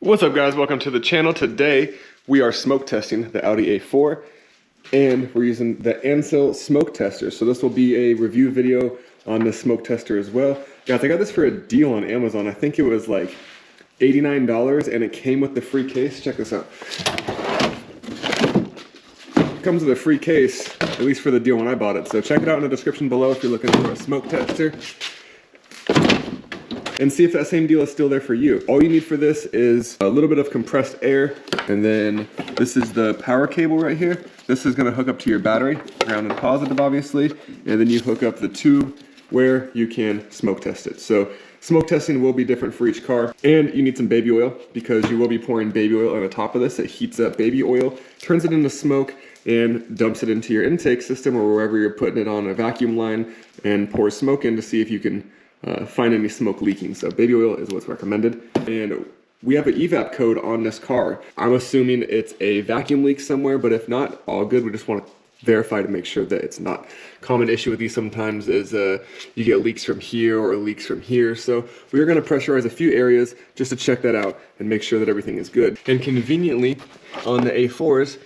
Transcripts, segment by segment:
What's up, guys? Welcome to the channel. Today we are smoke testing the Audi A4 and we're using the Ancel smoke tester. So this will be a review video on the smoke tester as well. Guys, I got this for a deal on Amazon. I think it was like $89 and it came with the free case. Check this out. It comes with a free case, at least for the deal when I bought it. So check it out in the description below if you're looking for a smoke tester. And see if that same deal is still there for you. All you need for this is a little bit of compressed air, and then this is the power cable right here. This is gonna hook up to your battery, ground and positive obviously, and then you hook up the tube where you can smoke test it. So smoke testing will be different for each car, and you need some baby oil because you will be pouring baby oil on the top of this. It heats up baby oil, turns it into smoke, and dumps it into your intake system or wherever you're putting it on a vacuum line and pours smoke in to see if you can find any smoke leaking. So baby oil is what's recommended. And we have an EVAP code on this car. I'm assuming it's a vacuum leak somewhere, but if not, all good. We just want to verify to make sure that it's not. Common issue with these sometimes is you get leaks from here or leaks from here. So we're going to pressurize a few areas just to check that out and make sure that everything is good. And conveniently on the A4s,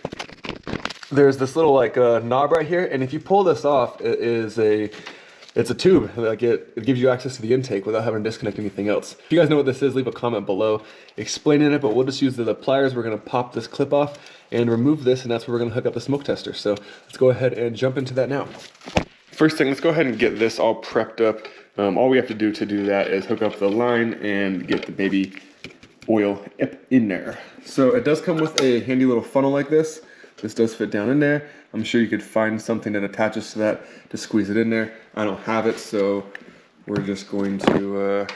there's this little like knob right here, and if you pull this off, it's a tube. Like it gives you access to the intake without having to disconnect anything else. If you guys know what this is, leave a comment below explaining it, but we'll just use the pliers. We're gonna pop this clip off and remove this, and that's where we're gonna hook up the smoke tester. So let's go ahead and jump into that now. First thing, let's go ahead and get this all prepped up. All we have to do that is hook up the line and get the baby oil in there. So it does come with a handy little funnel like this. This does fit down in there. I'm sure you could find something that attaches to that to squeeze it in there. I don't have it, so we're just going to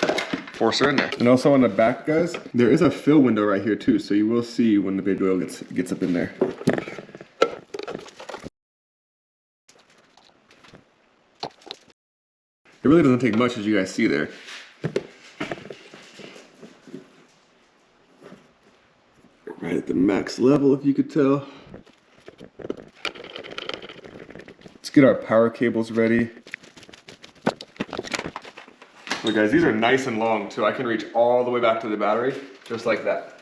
force her in there. And also on the back, guys, there is a fill window right here too, so you will see when the baby oil gets up in there. It really doesn't take much, as you guys see there. Right at the max level, if you could tell. Let's get our power cables ready. Look, guys, these are nice and long too. I can reach all the way back to the battery, just like that.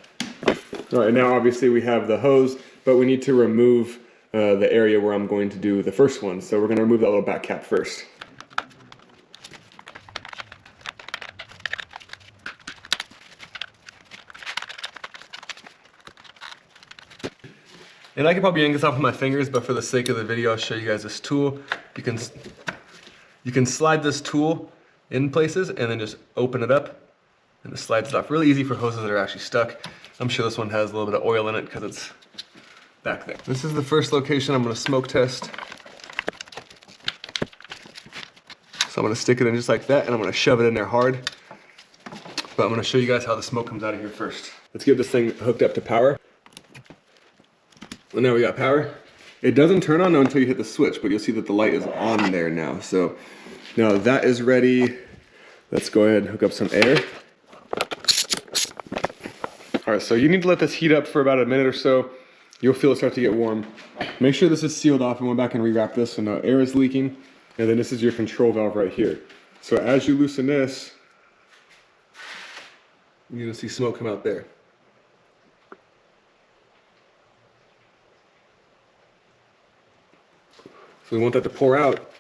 All right, now obviously we have the hose, but we need to remove the area where I'm going to do the first one. So we're gonna remove that little back cap first. And I could probably yank this off with my fingers, but for the sake of the video, I'll show you guys this tool. You can slide this tool in places and then just open it up and it slides it off. Really easy for hoses that are actually stuck. I'm sure this one has a little bit of oil in it because it's back there. This is the first location I'm gonna smoke test. So I'm gonna stick it in just like that and I'm gonna shove it in there hard. But I'm gonna show you guys how the smoke comes out of here first. Let's get this thing hooked up to power. Well, now we got power. It doesn't turn on until you hit the switch, but you'll see that the light is on there now. So now that is ready. Let's go ahead and hook up some air. All right, so you need to let this heat up for about a minute or so. You'll feel it start to get warm. Make sure this is sealed off and we'll back and rewrap this so no air is leaking. And then this is your control valve right here. So as you loosen this, you're gonna see smoke come out there. So we want that to pour out.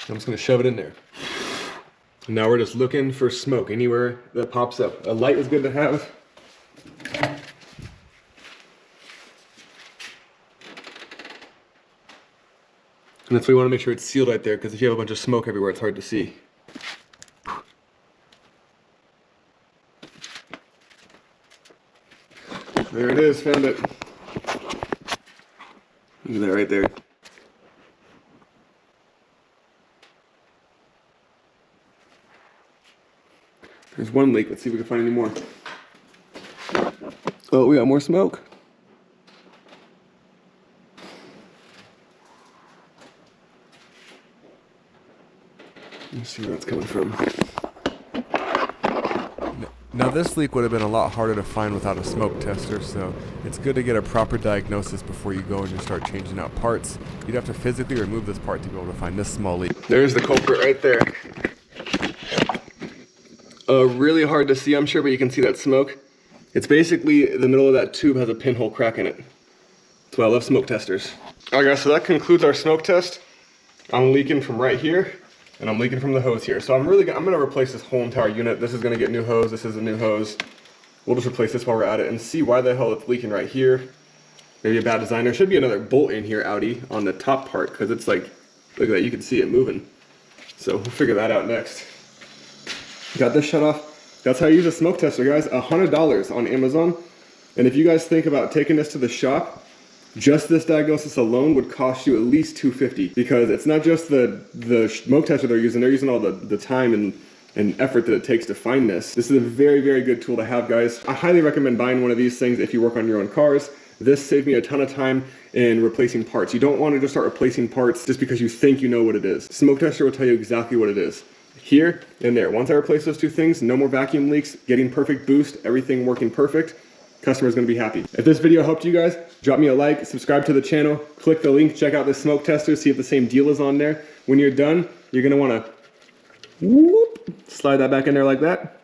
I'm just gonna shove it in there. And now we're just looking for smoke anywhere that pops up. A light is good to have. And that's why we wanna make sure it's sealed right there, because if you have a bunch of smoke everywhere, it's hard to see. There it is, found it. Look at that right there. There's one leak. Let's see if we can find any more. Oh, we got more smoke. Let's see where that's coming from. Now this leak would have been a lot harder to find without a smoke tester, so it's good to get a proper diagnosis before you go and you start changing out parts. You'd have to physically remove this part to be able to find this small leak. There's the culprit right there. really hard to see, I'm sure, but you can see that smoke. It's basically the middle of that tube has a pinhole crack in it. That's why I love smoke testers. All right, guys, so that concludes our smoke test. I'm leaking from right here, and I'm leaking from the hose here. So I'm gonna replace this whole entire unit. This is gonna get new hose. This is a new hose. We'll just replace this while we're at it and see why the hell it's leaking right here. Maybe a bad design. There should be another bolt in here, Audi, on the top part, because it's like, look at that, you can see it moving. So we'll figure that out next. Got this shut off. That's how you use a smoke tester, guys. $100 on Amazon. And if you guys think about taking this to the shop, just this diagnosis alone would cost you at least $250, because it's not just the smoke tester they're using all the time and effort that it takes to find this. This is a very, very good tool to have, guys. I highly recommend buying one of these things if you work on your own cars. This saved me a ton of time in replacing parts. You don't want to just start replacing parts just because you think you know what it is. Smoke tester will tell you exactly what it is. Here and there. Once I replace those two things, no more vacuum leaks, getting perfect boost, everything working perfect. Customer's gonna be happy. If this video helped you guys, drop me a like, subscribe to the channel, click the link, check out the smoke tester, see if the same deal is on there. When you're done, you're gonna wanna slide that back in there like that.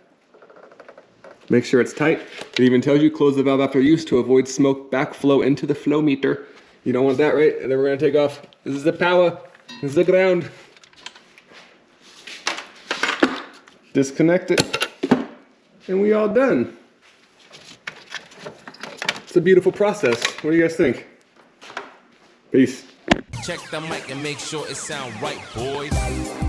Make sure it's tight. It even tells you close the valve after use to avoid smoke backflow into the flow meter. You don't want that, right? And then we're gonna take off. This is the power. This is the ground. Disconnect it. And we all done. It's a beautiful process. What do you guys think? Peace. Check the mic and make sure it sound right, boys.